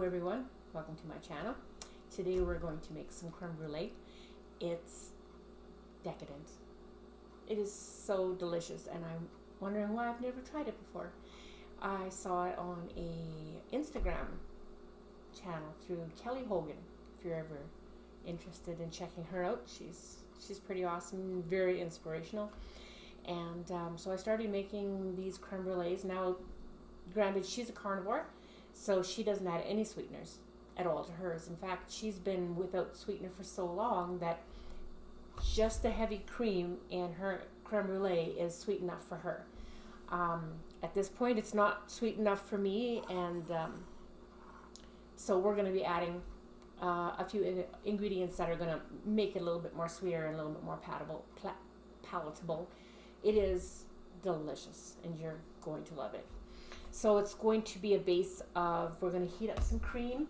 everyone, welcome to my channel. Today we're going to make some creme brulee. It's decadent. It is so delicious and I'm wondering why I've never tried it before. I saw it on a Instagram channel through Kelly Hogan. If you're ever interested in checking her out, she's pretty awesome, very inspirational. And so I started making these creme brulees. Now, granted, she's a carnivore, so she doesn't add any sweeteners at all to hers. In fact, she's been without sweetener for so long that just the heavy cream in her creme brulee is sweet enough for her. At this point, it's not sweet enough for me, and so we're going to be adding a few ingredients that are going to make it a little bit more sweeter and a little bit more palatable. It is delicious, and you're going to love it. So it's going to be a base of, we're going to heat up some cream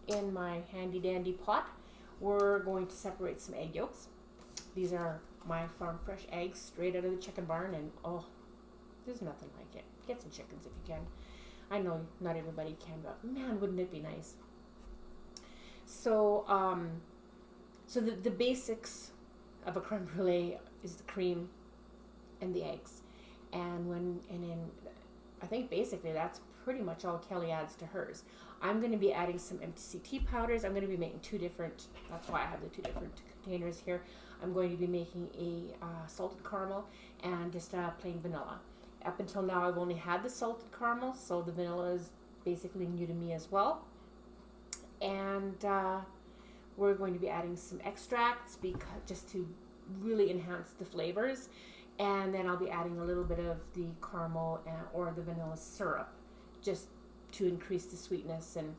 in my handy dandy pot. We're going to separate some egg yolks. These are my farm fresh eggs straight out of the chicken barn, and oh, there's nothing like it. Get some chickens if you can. I know not everybody can, but man, wouldn't it be nice? So, the basics of a creme brulee is the cream and the eggs, and I think basically that's pretty much all Kelly adds to hers. I'm going to be adding some MCT powders. I'm going to be making two different, that's why I have the two different containers here. I'm going to be making a salted caramel and just plain vanilla. Up until now, I've only had the salted caramel, so the vanilla is basically new to me as well. And we're going to be adding some extracts just to really enhance the flavors. And then I'll be adding a little bit of the caramel or the vanilla syrup just to increase the sweetness. And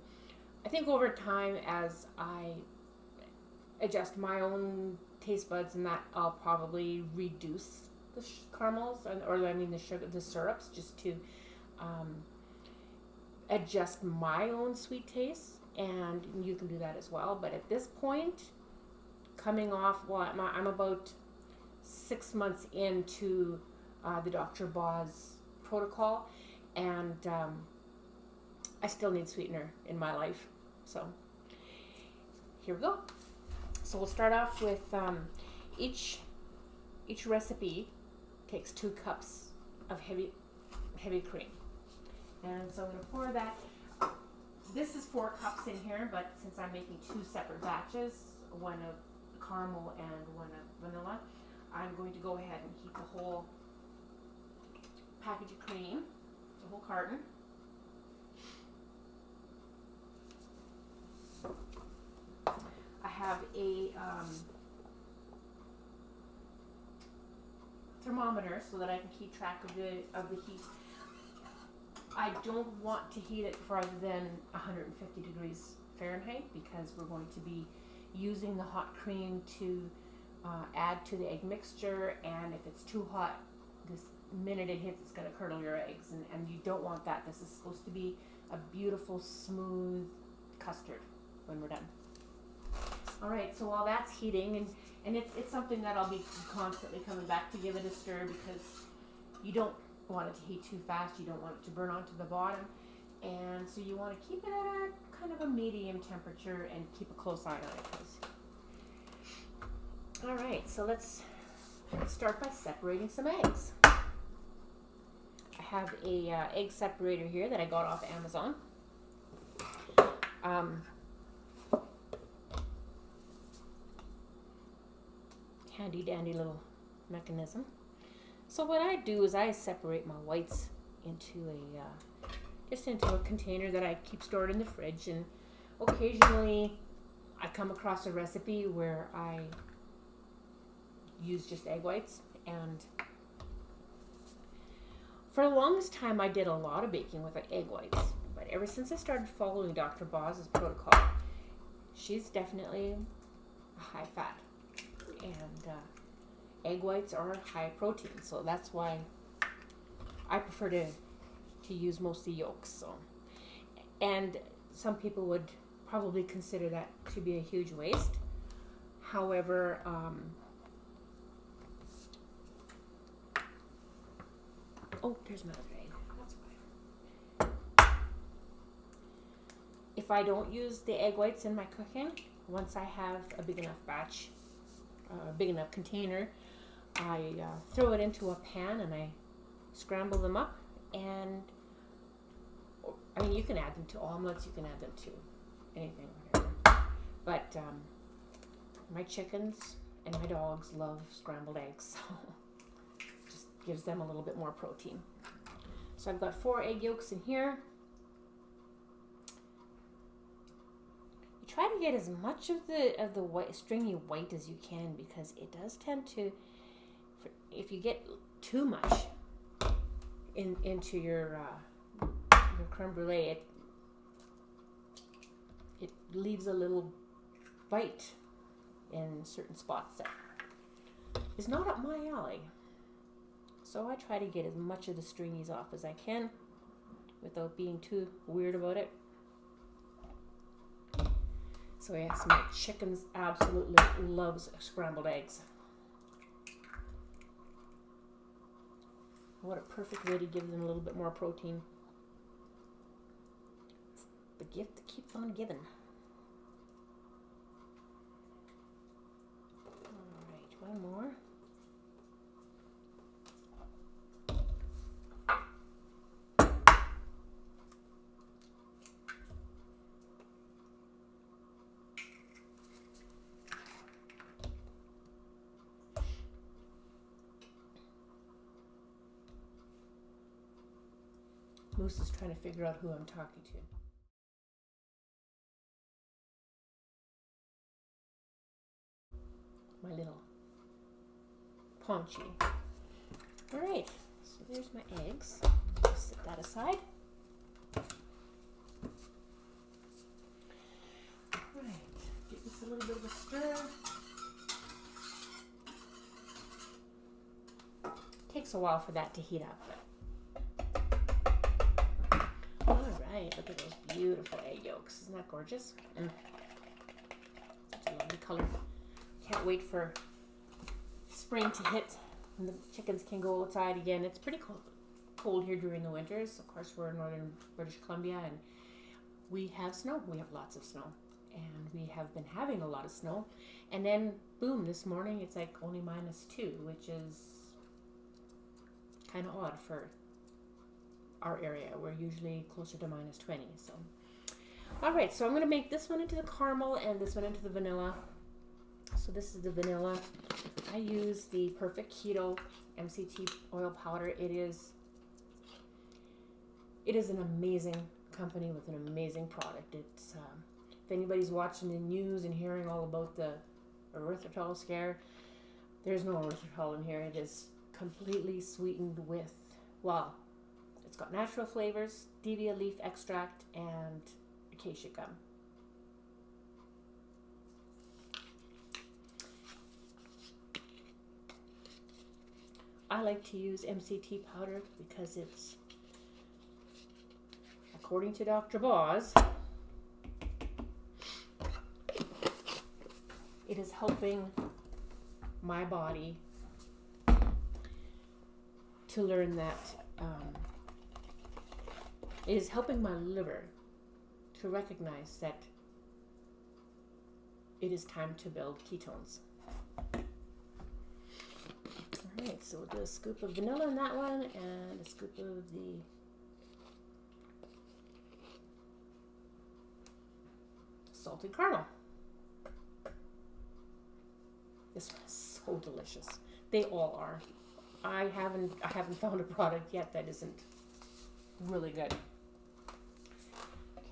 I think over time, as I adjust my own taste buds and that, I'll probably reduce the caramels the sugar, the syrups, just to adjust my own sweet taste. And you can do that as well. But at this point, coming off, I'm about 6 months into the Dr. Boz protocol, and I still need sweetener in my life. So here we go. So we'll start off with each recipe takes 2 cups of heavy cream, and so I'm going to pour that. This is 4 cups in here, but since I'm making 2 separate batches, one of caramel and one of vanilla, I'm going to go ahead and heat the whole package of cream, the whole carton. I have a thermometer so that I can keep track of the heat. I don't want to heat it farther than 150 degrees Fahrenheit because we're going to be using the hot cream to add to the egg mixture, and if it's too hot, this minute it hits, it's going to curdle your eggs, and you don't want that. This is supposed to be a beautiful, smooth custard when we're done. All right, so while that's heating, and it's something that I'll be constantly coming back to give it a stir because you don't want it to heat too fast. You don't want it to burn onto the bottom, and so you want to keep it at a kind of a medium temperature and keep a close eye on it, please. All right, so let's start by separating some eggs. I have a egg separator here that I got off Amazon. Handy dandy little mechanism. So what I do is I separate my whites into a container that I keep stored in the fridge, and occasionally I come across a recipe where I use just egg whites, and for the longest time I did a lot of baking with egg whites, but ever since I started following Dr. Boz's protocol, she's definitely high fat, and egg whites are high protein, so that's why I prefer to use mostly yolks. So, and some people would probably consider that to be a huge waste. However, oh, there's my other egg. That's why. if I don't use the egg whites in my cooking, once I have a big enough batch, big enough container, I throw it into a pan and I scramble them up. And I mean, you can add them to omelets, you can add them to anything, whatever. But my chickens and my dogs love scrambled eggs, so just gives them a little bit more protein. So I've got 4 egg yolks in here. You try to get as much of the white, stringy white as you can, because it does tend to, if you get too much into your creme brulee, it leaves a little bite in certain spots that is not up my alley. So I try to get as much of the stringies off as I can without being too weird about it. So yes, my chickens absolutely loves scrambled eggs. What a perfect way to give them a little bit more protein. The gift that keeps on giving. Alright, one more. Moose is trying to figure out who I'm talking to. My little paunchy. Alright, so there's my eggs. Set that aside. Alright, give this a little bit of a stir. Takes a while for that to heat up. Alright, look at those beautiful egg yolks. Isn't that gorgeous? Such a lovely color. Can't wait for spring to hit and the chickens can go outside again. It's pretty cold here during the winters. Of course, we're in northern British Columbia and we have snow. We have lots of snow. And we have been having a lot of snow. And then, boom, this morning it's like only -2, which is kind of odd for our area. We're usually closer to -20. So, all right, so I'm going to make this one into the caramel and this one into the vanilla. So this is the vanilla. I use the Perfect Keto MCT oil powder. It is an amazing company with an amazing product. It's if anybody's watching the news and hearing all about the erythritol scare, there's no erythritol in here. It is completely sweetened with, well, it's got natural flavors, stevia leaf extract, and acacia gum. I like to use MCT powder because it's, according to Dr. Boz, it is helping my body to learn that it is helping my liver to recognize that it is time to build ketones. Alright, so we'll do a scoop of vanilla in that one and a scoop of the salted caramel. This one is so delicious. They all are. I haven't found a product yet that isn't really good.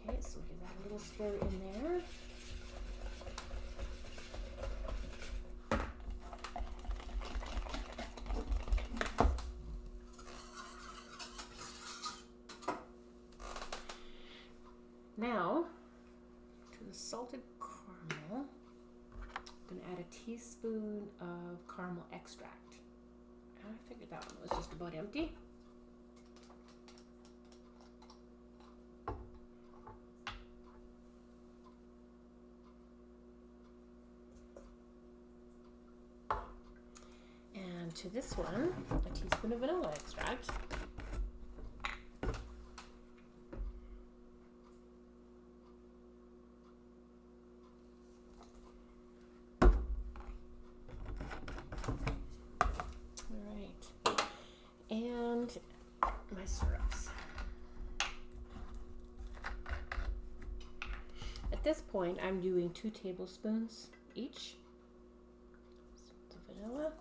Okay, so give that a little stir in there. Now, to the salted caramel, I'm going to add a teaspoon of caramel extract. I figured that one was just about empty. And to this one, a teaspoon of vanilla extract. at this point, I'm doing 2 tablespoons each. So the vanilla.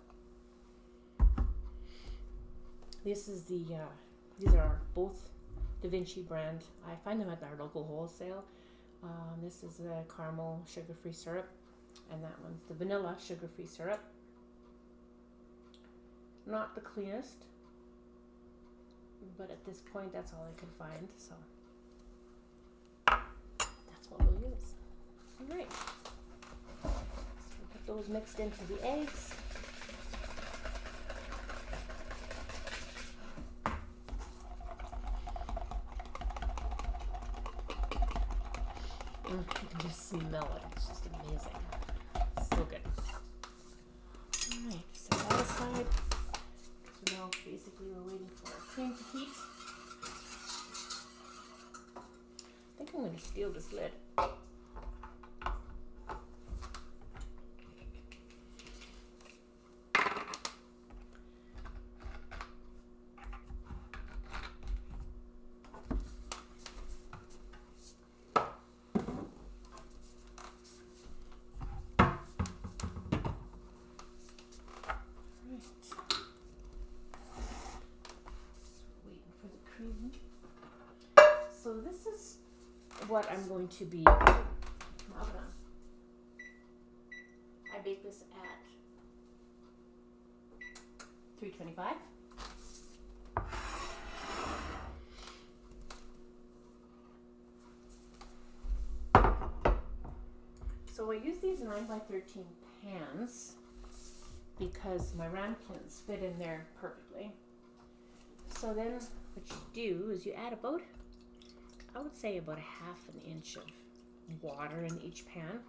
This is these are both Da Vinci brand. I find them at our local wholesale. This is the caramel sugar-free syrup, and that one's the vanilla sugar-free syrup. Not the cleanest, but at this point, that's all I could find, so that's what we'll use. All right, so we'll put those mixed into the eggs. You can just smell it. It's just amazing. So good. Alright, set that aside. So now basically we're waiting for our cream to heat. I think I'm going to steal this lid. So this is what I'm going to be. I bake this at 325. So I use these 9x13 pans because my ramekins fit in there perfectly. So then what you do is you add about, I would say about 1/2 inch of water in each pan.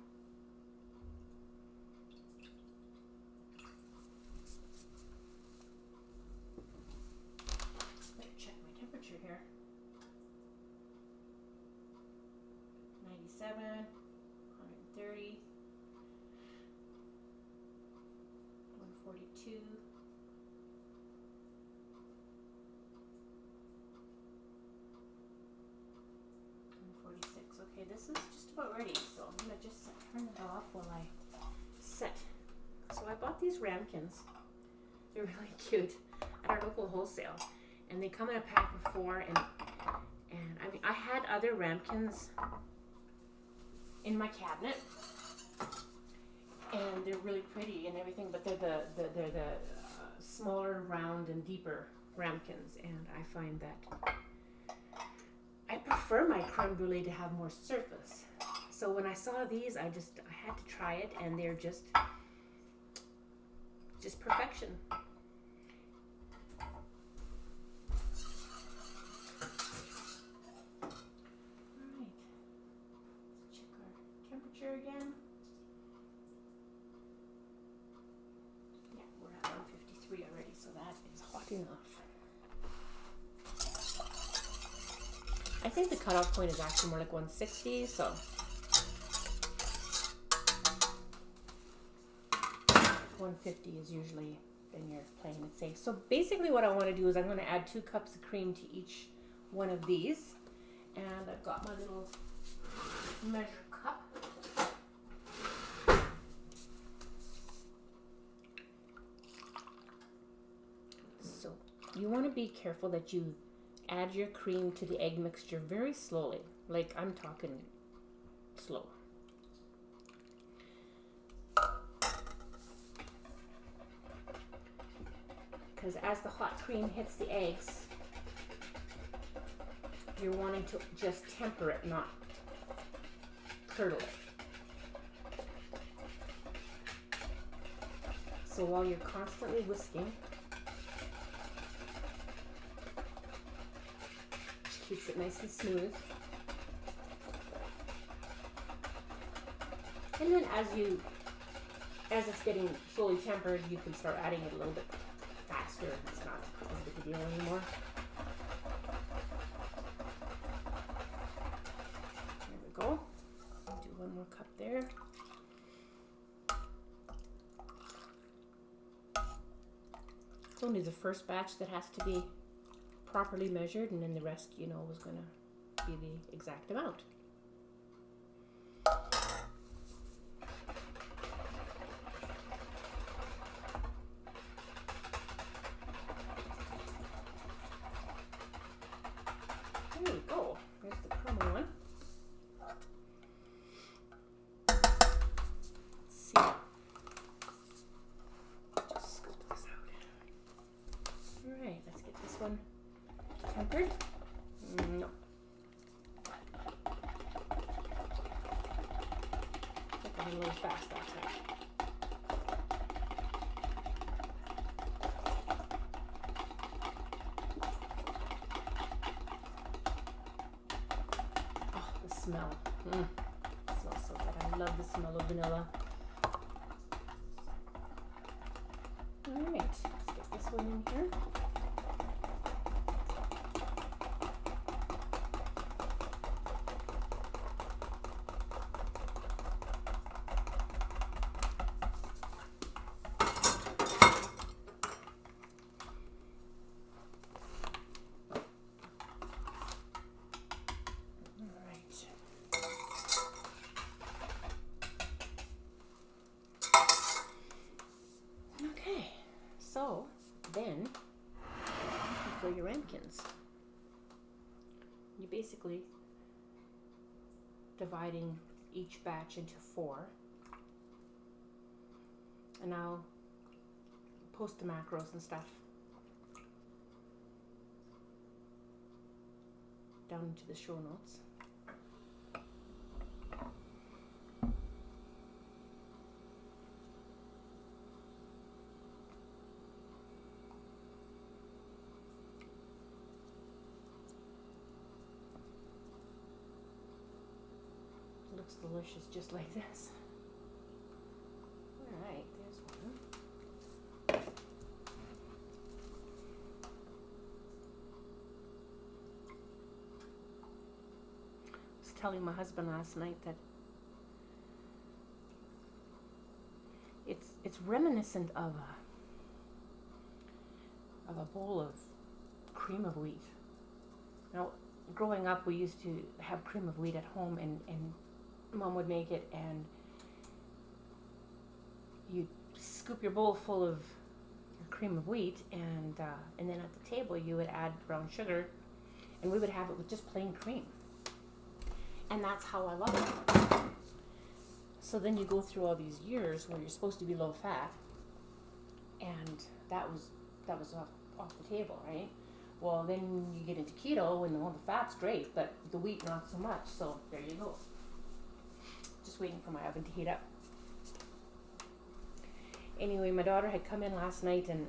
Let me check my temperature here. 97, 130, 142. 46. Okay, this is just about ready, so I'm gonna just turn it off while I set. So I bought these ramekins. They're really cute at our local wholesale, and they come in a pack of 4. And I mean, I had other ramekins in my cabinet, and they're really pretty and everything, but they're the smaller, round, and deeper ramekins, and I find that I prefer my creme brulee to have more surface. So when I saw these, I had to try it, and they're just perfection. Alright, let's check our temperature again. Yeah, we're at 153 already, so that is hot enough. I think the cutoff point is actually more like 160, so 150 is usually, then you're playing it safe. So basically what I want to do is I'm going to add 2 cups of cream to each one of these, and I've got my little measure cup. So you want to be careful that you add your cream to the egg mixture very slowly, like I'm talking slow. Because as the hot cream hits the eggs, you're wanting to just temper it, not curdle it. So while you're constantly whisking, keeps it nice and smooth. And then as it's getting slowly tempered, you can start adding it a little bit faster. It's not as big a deal anymore. There we go. Do 1 more cup there. It's only the first batch that has to be properly measured, and then the rest, is going to be the exact amount. Oh, the smell. It smells so good. I love the smell of vanilla. All right, let's get this one in here. So then you fill your ramekins. You're basically dividing each batch into 4. And I'll post the macros and stuff down into the show notes. Looks delicious just like this. All right, there's one. I was telling my husband last night that it's reminiscent of a bowl of cream of wheat. Now, growing up, we used to have cream of wheat at home, and Mom would make it, and you'd scoop your bowl full of your cream of wheat, and then at the table you would add brown sugar, and we would have it with just plain cream. And that's how I love it. So then you go through all these years where you're supposed to be low fat, and that was off the table, right? Well, then you get into keto, and all the fat's great, but the wheat not so much. So there you go. Just waiting for my oven to heat up. Anyway, my daughter had come in last night and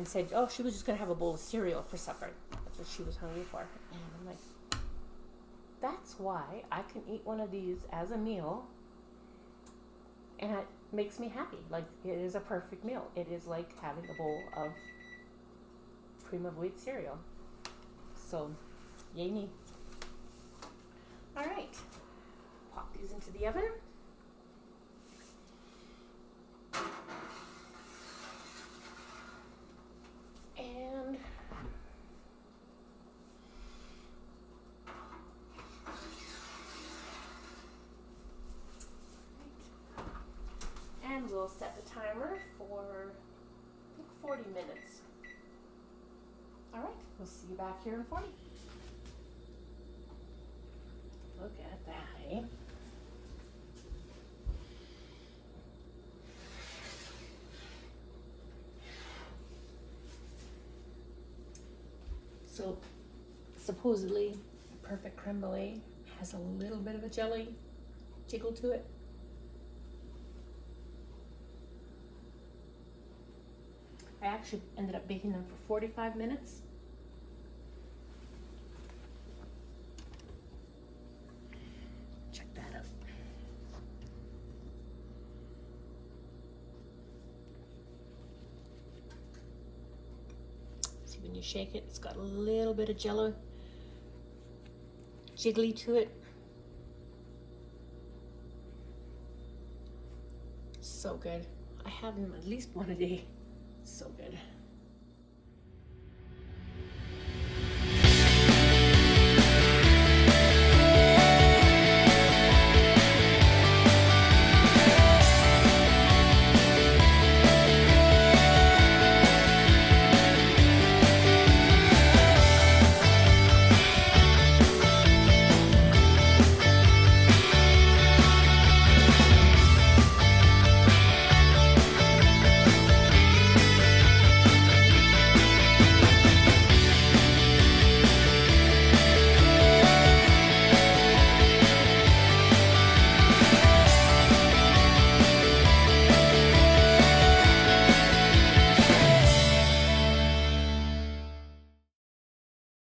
said, oh, she was just going to have a bowl of cereal for supper. That's what she was hungry for. And I'm like, that's why I can eat one of these as a meal, and it makes me happy. Like, it is a perfect meal. It is like having a bowl of cream of wheat cereal. So, yay me. All right. Pop these into the oven. And we'll set the timer for, I think, 40 minutes. All right, we'll see you back here in 40. Look at that, eh? So, supposedly, a perfect creme brulee has a little bit of a jelly jiggle to it. I actually ended up baking them for 45 minutes. Check that out. See, when you shake it, it's got a little bit of jello jiggly to it. So good. I have them at least one a day. So good.